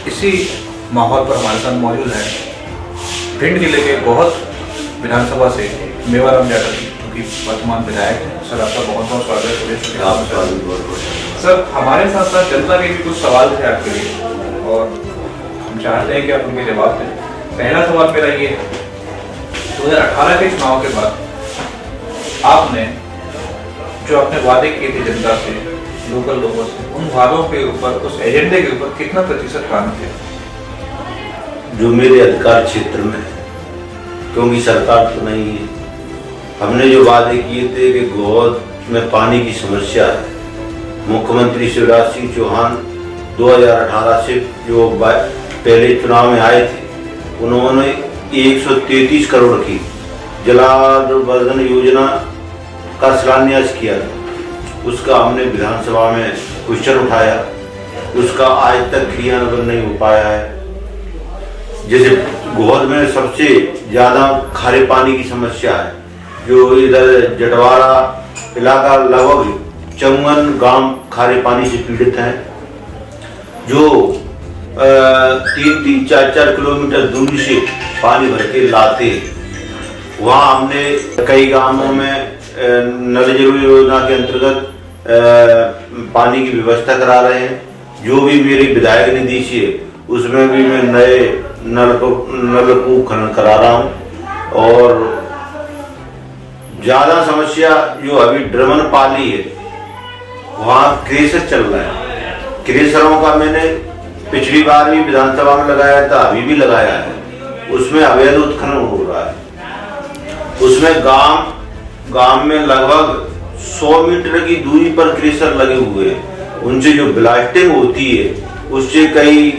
इसी माहौल पर हमारे साथ मौजूद है भिंड जिले के बहुत विधानसभा से मेवाराम यादव जी, जो कि वर्तमान विधायक हैं। सर, आपका बहुत बहुत स्वागत है। सर, हमारे साथ साथ जनता के भी कुछ सवाल थे आपके लिए और हम चाहते हैं कि आप उनके जवाब दें। पहला सवाल मेरा ये है, 2018 के चुनाव के बाद आपने जो अपने वादे किए थे जनता से, लोकल लोगों से, उन वादों के ऊपर, उस एजेंडे के ऊपर कितना प्रतिशत काम किया? जो मेरे अधिकार क्षेत्र में है, क्योंकि सरकार तो नहीं है, हमने जो वादे किए थे कि गोद में पानी की समस्या है। मुख्यमंत्री शिवराज सिंह चौहान 2018 से जो पहले चुनाव में आए थे, उन्होंने 133 करोड़ की जलावर्धन योजना का शिलान्यास किया था। उसका हमने विधानसभा में क्वेश्चन उठाया, उसका आज तक क्रियान्वयन नहीं हो पाया है। जैसे गोद में सबसे ज़्यादा खारे पानी की समस्या है, जो इधर जटवाड़ा इलाका लगभग 54 गांव खारे पानी से पीड़ित हैं, जो 3-4 किलोमीटर दूरी से पानी भर के लाते। वहाँ हमने कई गांवों में नल जल योजना के अंतर्गत पानी की व्यवस्था करा रहे हैं। जो भी मेरी विधायक निधि से उसमें भी मैं नए नलकूप खनन करा रहा हूँ। और ज़्यादा समस्या जो अभी ड्रमन पाली है, वहाँ क्रेशर चल रहा है। क्रेशरों का मैंने पिछली बार भी विधानसभा में लगाया था, अभी भी लगाया है। उसमें अवैध उत्खनन हो रहा है। उसमें गांव में लगभग 100 मीटर की दूरी पर क्रेशर लगे हुए हैं। उनसे जो ब्लास्टिंग होती है, उससे कई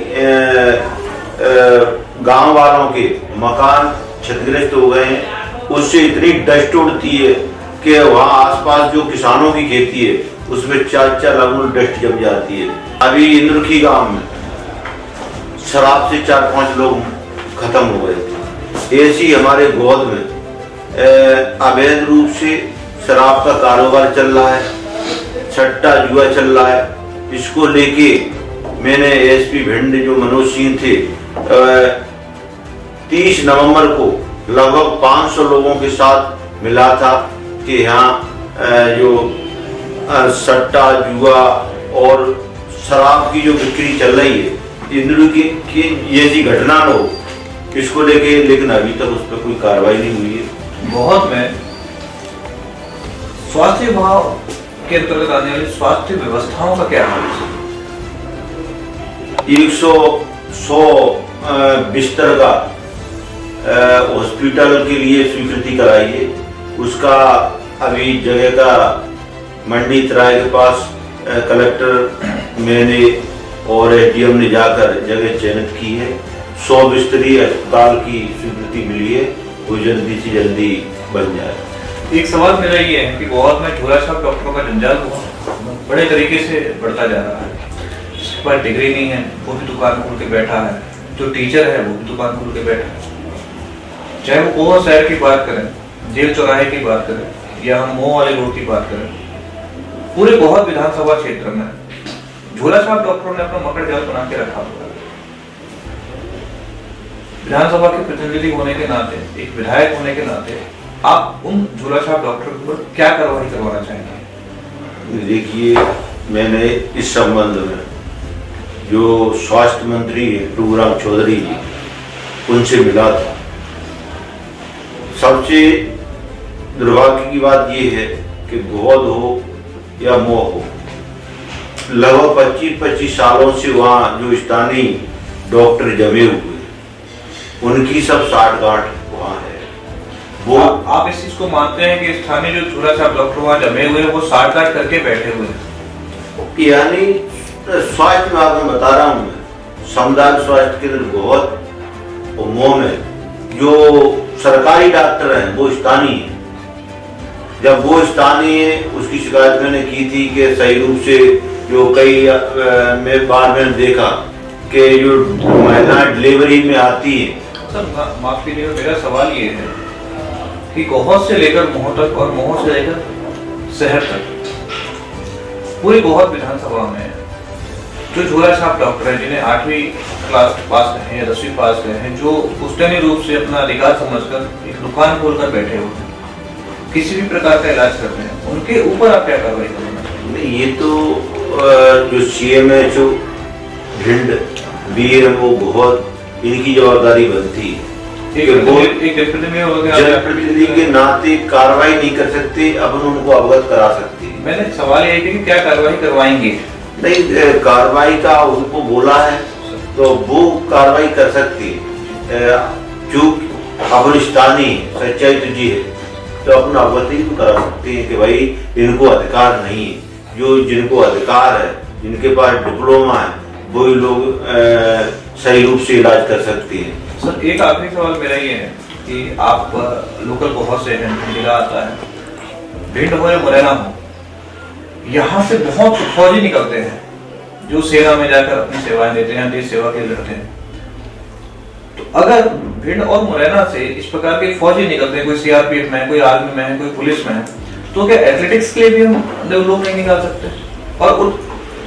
गांव वालों के मकान क्षतिग्रस्त हो गए हैं। उससे इतनी डस्ट उड़ती है कि वहाँ आसपास जो किसानों की खेती है, उसमें 4-4 लगभग डस्ट जम जाती है। अभी इंद्रखी गांव में शराब से 4-5 लोग खत्म हो गए थे। ऐसी हमारे गोद में अवैध रूप से शराब का कारोबार चल रहा है, सट्टा जुआ चल रहा है। इसको लेके मैंने एसपी भिंड जो मनोज सिंह थे, 30 नवंबर को लगभग 500 लोगों के साथ मिला था कि यहाँ जो सट्टा जुआ और शराब की जो बिक्री चल रही है, इंद्र की ऐसी घटना न हो, इसको लेके, लेकिन अभी तक उस पर कोई कार्रवाई नहीं हुई है। बहुत में स्वास्थ्य विभाग के अंतर्गत आने वाली स्वास्थ्य व्यवस्थाओं का क्या हाल है? 100 बिस्तर का हॉस्पिटल के लिए स्वीकृति कराई है। उसका अभी जगह का मंडी तराई के पास कलेक्टर मैंने और एसडीएम ने जाकर जगह चयनित की है। 100 बिस्तरी अस्पताल की स्वीकृति मिली है, वो जल्दी से जल्दी बन जाए। एक सवाल मेरा ये है कि बहुत में झोलाछाप डॉक्टरों का जंजाल बड़े तरीके से बढ़ता जा रहा है। जिसके पास डिग्री नहीं है वो भी दुकान खोल के बैठा है, जो टीचर है वो भी दुकान खोल के बैठा है। चाहे वो कोहा शहर की बात करें, जेल चौराहे की बात करें, या हम मोह वाले रोड की बात करें, पूरे बहुत विधानसभा क्षेत्र में झोलाछाप डॉक्टरों ने अपना मकड़ जाल बना के रखा हुआ है। विधानसभा के प्रतिनिधि होने के नाते, एक विधायक होने के नाते, आप उन झोलाछाप डॉक्टर पर क्या कार्रवाई करवाना चाहेंगे? देखिए, मैंने इस संबंध में जो स्वास्थ्य मंत्री प्रभुराम चौधरी जी, उनसे मिला था। सबसे दुर्भाग्य की बात यह है कि गोद हो या मोह हो, लगभग 25 सालों से वहाँ जो स्थानीय डॉक्टर जमे हुए, उनकी सब साठगांठ वहाँ है। वो आप इस चीज को मानते हैं कि स्थानीय जो झोलाछाप डॉक्टर वहाँ जमे हुए हैं, वो साठगांठ करके बैठे हुए हैं? यानी स्वास्थ्य विभाग में बता रहा हूँ मैं, सामुदायिक स्वास्थ्य केंद्र बहुत और मोह में जो सरकारी डॉक्टर हैं वो स्थानीय है। जब वो स्थानीय है, उसकी शिकायत मैंने की थी कि सही रूप से जो कई बार मैंने देखा कि जो महिलाएं डिलीवरी में आती है। सर, माफ कीजिए, मेरा सवाल ये है कि गोहद से लेकर मोह तक और मोह से लेकर शहर तक पूरी गोहद विधानसभा में जो झोला छाप डॉक्टर हैं जिन्हें 8वीं क्लास पास रहे हैं या 10वीं पास रहे हैं, जो पुश्तैनी रूप से अपना अधिकार समझकर एक दुकान खोलकर बैठे हुए हैं, किसी भी प्रकार का इलाज करते हैं, उनके ऊपर आप क्या कार्रवाई करोगे? नहीं, ये तो जो CMHO भिंड वीर वो बहुत इनकी जवाबदारी बनती है। एक जनप्रतिनिधि के नाते कार्रवाई नहीं कर सकते, अपन उनको अवगत करा सकते हैं। मैंने सवाल ये कि क्या कार्रवाई करवाएंगे? नहीं, कार्रवाई का उनको बोला है तो वो कार्रवाई कर सकती है। जो अपन स्थानीय सच्चाई तो जी है तो अपन अवगति तो करा सकते हैं कि भाई इनको अधिकार नहीं है। जो जिनको अधिकार है, जिनके पास डिप्लोमा है, वही लोग सही रूप से इलाज कर सकते हैं। सर, एक आखिरी सवाल मेरा ये है कि आप लोकल बहुत से हैं, जिला आता है, भिंड हो या मुरैना हो, यहाँ से बहुत फौजी निकलते हैं जो सेना में जाकर अपनी सेवाएं देते हैं, देश सेवा के लिए लड़ते हैं। तो अगर भिंड और मुरैना से इस प्रकार के फौजी निकलते हैं, कोई CRPF में है, कोई आर्मी में है, कोई पुलिस में है, तो क्या एथलेटिक्स के लिए भी हम लोग नहीं निकाल सकते? और उन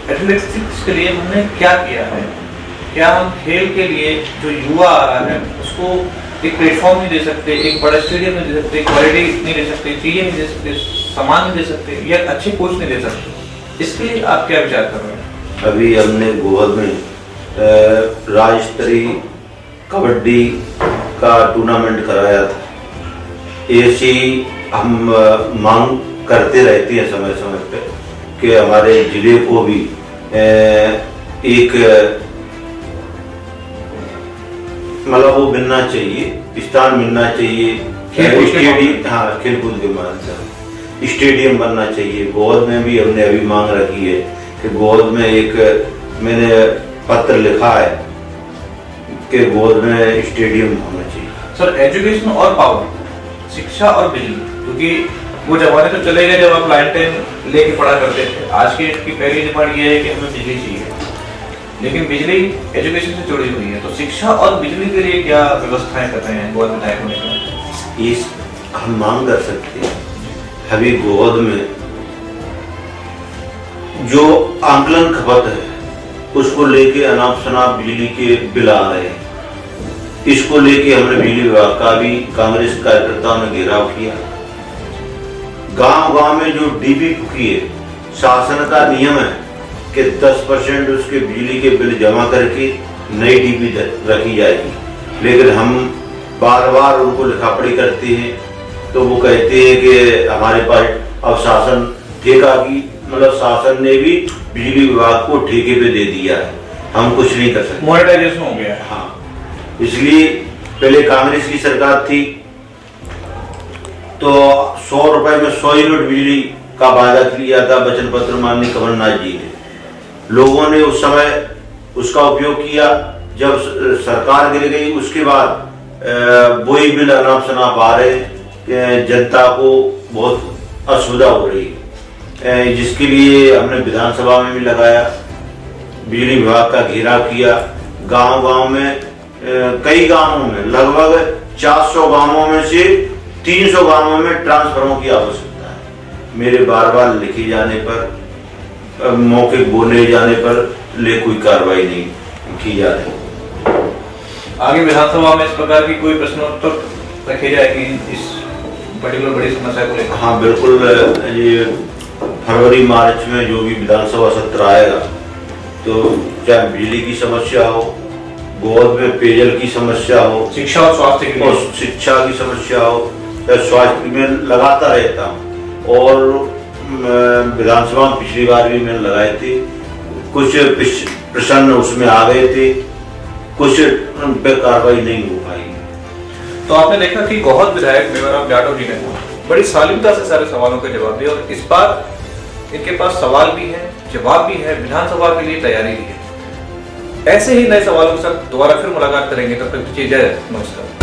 एथलेटिक्स के लिए हमने क्या किया है? क्या हम खेल के लिए जो युवा आ रहा है उसको एक प्लेटफॉर्म नहीं दे सकते, एक बड़ा स्टेडियम नहीं दे सकते, क्वालिटी नहीं दे सकते, चीजें नहीं दे सकते, सामान नहीं दे सकते, या अच्छे कोच नहीं दे सकते? इसके लिए आप क्या विचार कर रहे हैं? अभी हमने गोहद में राज्य स्तरीय कबड्डी का टूर्नामेंट कराया था। ऐसी हम मांग करते रहते हैं समय समय पे कि हमारे जिले को भी एक मतलब वो मिलना चाहिए, स्थान मिलना चाहिए, स्टेडियम, हाँ, खेलकूद के माध्यम से स्टेडियम बनना चाहिए। गोहद में भी हमने अभी मांग रखी है कि गोहद में एक मैंने पत्र लिखा है कि गोहद में स्टेडियम होना चाहिए। सर, एजुकेशन और पावर, शिक्षा और बिजली, क्योंकि वो जमाने तो चले गए जब आप लाइनटेन लेके पढ़ा करते थे। आज की पहली डिमांड ये है कि हमें बिजली चाहिए, लेकिन बिजली एजुकेशन से जुड़ी हुई है। तो शिक्षा और बिजली के लिए क्या व्यवस्थाएं कर रहे हैं गोहद विधायक होने के? इस हम मांग कर सकते हैं। अभी गोहद में जो आंकलन खपत है उसको लेके अनाप शनाप बिजली के बिल आ रहे हैं। इसको लेके हमने बिजली विभाग का भी कांग्रेस कार्यकर्ताओं ने घेराव किया। गांव गांव में जो DB फूकी है, शासन का नियम है कि 10% उसके बिजली के बिल जमा करके नई DB रखी जाएगी, लेकिन हम बार बार उनको लिखापड़ी करते हैं तो वो कहते हैं कि हमारे पास अब शासन ठेका की मतलब शासन ने भी बिजली विभाग को ठेके पे दे दिया है, हम कुछ नहीं कर सकते, मोनेटाइजेशन हो गया। हाँ, इसलिए पहले कांग्रेस की सरकार थी तो 100 रुपए में 100 यूनिट बिजली का वादा किया था वचन पत्र माननीय कमलनाथ जी ने। लोगों ने उस समय उसका उपयोग किया। जब सरकार गिर गई उसके बाद वही बिल अनाप शनाप आ रहे, जनता को बहुत असुविधा हो रही है, जिसके लिए हमने विधानसभा में भी लगाया, बिजली विभाग का घेराव किया। गांव-गांव में कई गांवों में लगभग 400 गांवों में से 300 गांवों में ट्रांसफार्मरों की आवश्यकता है। मेरे बार बार लिखे जाने पर, मौके बोले जाने पर ले कोई कार्रवाई नहीं की जा रही। आगे विधानसभा में इस प्रकार की कोई प्रश्नोत्तर रखे जाएगी इस पर्टिकुलर बड़ी समस्या को लेकर? हाँ बिल्कुल, ये फरवरी मार्च में जो भी विधानसभा सत्र आएगा तो चाहे बिजली की समस्या हो, गोहद में पेयजल की समस्या हो, शिक्षा और स्वास्थ्य की समस्या हो, स्वास्थ्य में लगाता रहता हूँ। और विधानसभा में पिछली बार भी मैंने लगाए थे, कुछ प्रश्न उसमें आ गए थे, कुछ पे कार्रवाई नहीं हो पाई। तो आपने देखा कि गोहद विधायक मेवाराम जाटव जी ने बड़ी शालीनता से सारे सवालों के जवाब दिए और इस बार इनके पास सवाल भी है, जवाब भी है, विधानसभा के लिए तैयारी भी है। ऐसे ही नए सवालों के साथ दोबारा फिर मुलाकात करेंगे, तब तक जय, नमस्कार।